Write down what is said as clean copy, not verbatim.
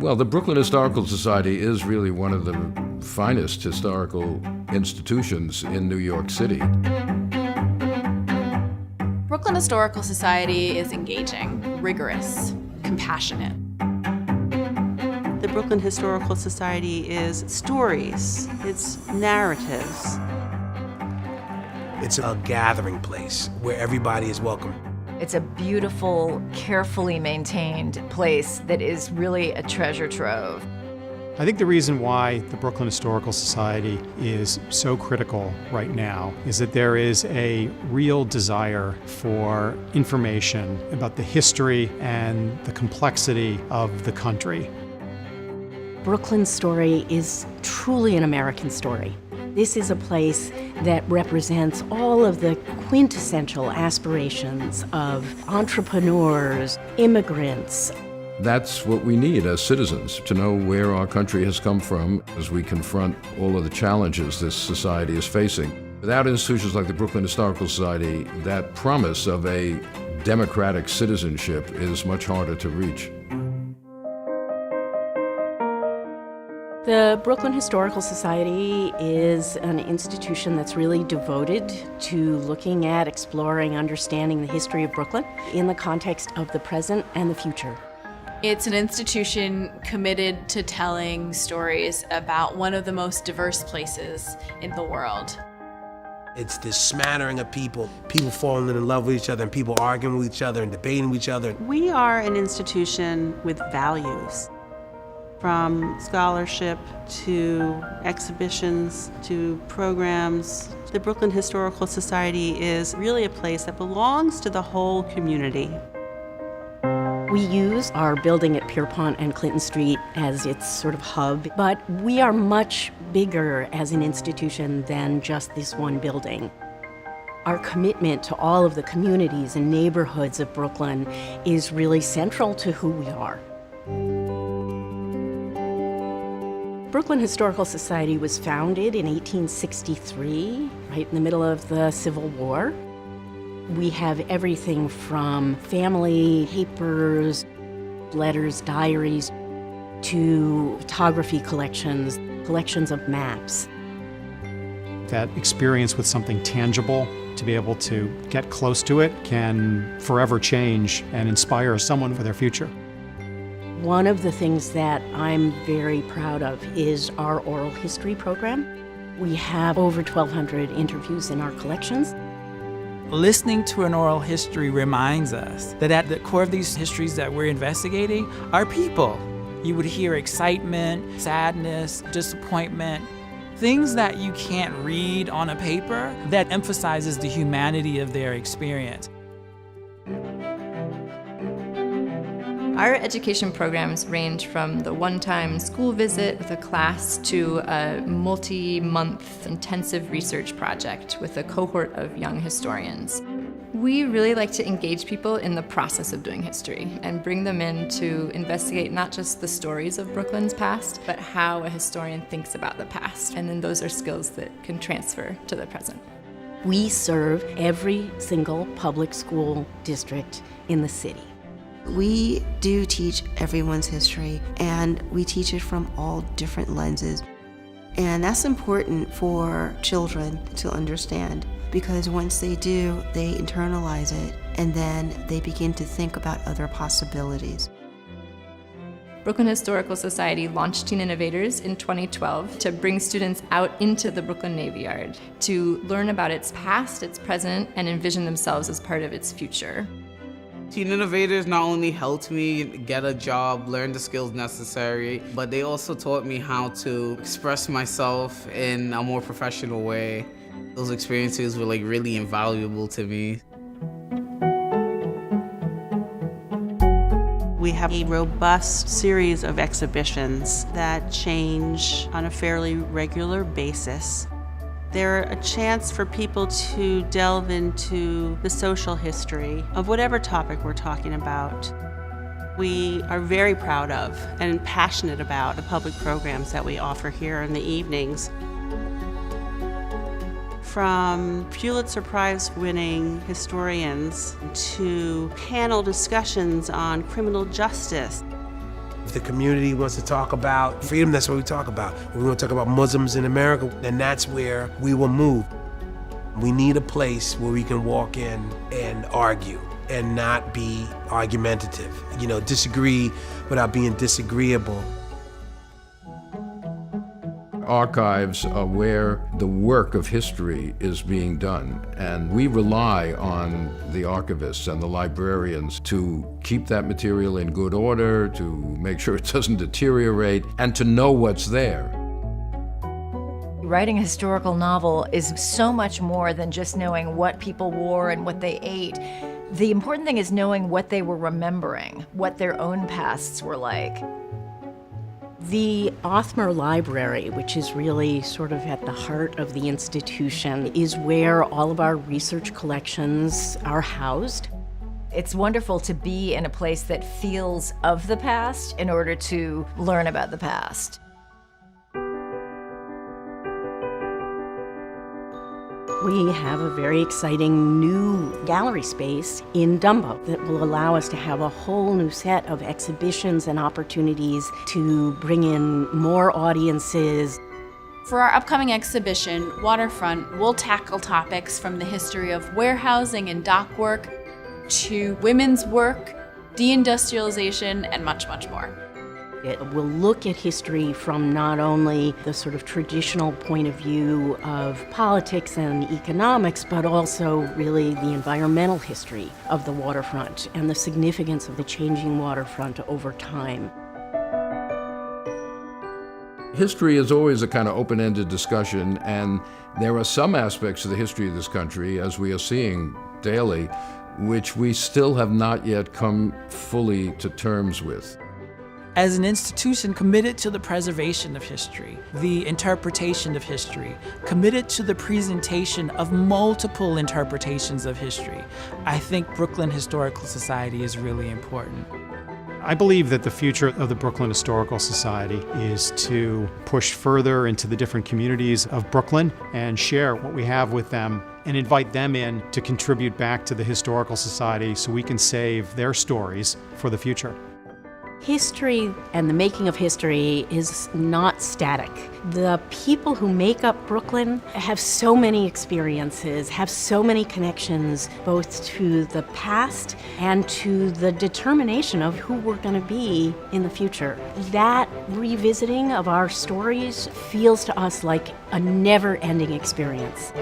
Well, the Brooklyn Historical Society is really one of the finest historical institutions in New York City. Brooklyn Historical Society is engaging, rigorous, compassionate. The Brooklyn Historical Society is stories, it's narratives. It's a gathering place where everybody is welcome. It's a beautiful, carefully maintained place that is really a treasure trove. I think the reason why the Brooklyn Historical Society is so critical right now is that there is a real desire for information about the history and the complexity of the country. Brooklyn's story is truly an American story. This is a place that represents all of the quintessential aspirations of entrepreneurs, immigrants. That's what we need as citizens, to know where our country has come from as we confront all of the challenges this society is facing. Without institutions like the Brooklyn Historical Society, that promise of a democratic citizenship is much harder to reach. The Brooklyn Historical Society is an institution that's really devoted to looking at, exploring, understanding the history of Brooklyn in the context of the present and the future. It's an institution committed to telling stories about one of the most diverse places in the world. It's this smattering of people falling in love with each other and people arguing with each other and debating with each other. We are an institution with values. From scholarship to exhibitions to programs, the Brooklyn Historical Society is really a place that belongs to the whole community. We use our building at Pierpont and Clinton Street as its sort of hub, but we are much bigger as an institution than just this one building. Our commitment to all of the communities and neighborhoods of Brooklyn is really central to who we are. Brooklyn Historical Society was founded in 1863, right in the middle of the Civil War. We have everything from family papers, letters, diaries, to photography collections, collections of maps. That experience with something tangible, to be able to get close to it, can forever change and inspire someone for their future. One of the things that I'm very proud of is our oral history program. We have over 1,200 interviews in our collections. Listening to an oral history reminds us that at the core of these histories that we're investigating are people. You would hear excitement, sadness, disappointment, things that you can't read on a paper that emphasizes the humanity of their experience. Our education programs range from the one-time school visit with a class to a multi-month intensive research project with a cohort of young historians. We really like to engage people in the process of doing history and bring them in to investigate not just the stories of Brooklyn's past, but how a historian thinks about the past. And then those are skills that can transfer to the present. We serve every single public school district in the city. We do teach everyone's history, and we teach it from all different lenses. And that's important for children to understand, because once they do, they internalize it, and then they begin to think about other possibilities. Brooklyn Historical Society launched Teen Innovators in 2012 to bring students out into the Brooklyn Navy Yard to learn about its past, its present, and envision themselves as part of its future. Teen Innovators not only helped me get a job, learn the skills necessary, but they also taught me how to express myself in a more professional way. Those experiences were really invaluable to me. We have a robust series of exhibitions that change on a fairly regular basis. They're a chance for people to delve into the social history of whatever topic we're talking about. We are very proud of and passionate about the public programs that we offer here in the evenings. From Pulitzer Prize-winning historians to panel discussions on criminal justice, If the community wants to talk about freedom, that's what we talk about. If we want to talk about Muslims in America, then that's where we will move. We need a place where we can walk in and argue and not be argumentative. Disagree without being disagreeable. Archives are where the work of history is being done, and we rely on the archivists and the librarians to keep that material in good order, to make sure it doesn't deteriorate, and to know what's there. Writing a historical novel is so much more than just knowing what people wore and what they ate. The important thing is knowing what they were remembering, what their own pasts were like. The Othmer Library, which is really sort of at the heart of the institution, is where all of our research collections are housed. It's wonderful to be in a place that feels of the past in order to learn about the past. We have a very exciting new gallery space in Dumbo that will allow us to have a whole new set of exhibitions and opportunities to bring in more audiences. For our upcoming exhibition, Waterfront, we'll tackle topics from the history of warehousing and dock work to women's work, deindustrialization, and much, much more. It will look at history from not only the sort of traditional point of view of politics and economics, but also really the environmental history of the waterfront and the significance of the changing waterfront over time. History is always a kind of open-ended discussion, and there are some aspects of the history of this country, as we are seeing daily, which we still have not yet come fully to terms with. As an institution committed to the preservation of history, the interpretation of history, committed to the presentation of multiple interpretations of history, I think Brooklyn Historical Society is really important. I believe that the future of the Brooklyn Historical Society is to push further into the different communities of Brooklyn and share what we have with them and invite them in to contribute back to the Historical Society so we can save their stories for the future. History and the making of history is not static. The people who make up Brooklyn have so many experiences, have so many connections, both to the past and to the determination of who we're going to be in the future. That revisiting of our stories feels to us like a never-ending experience.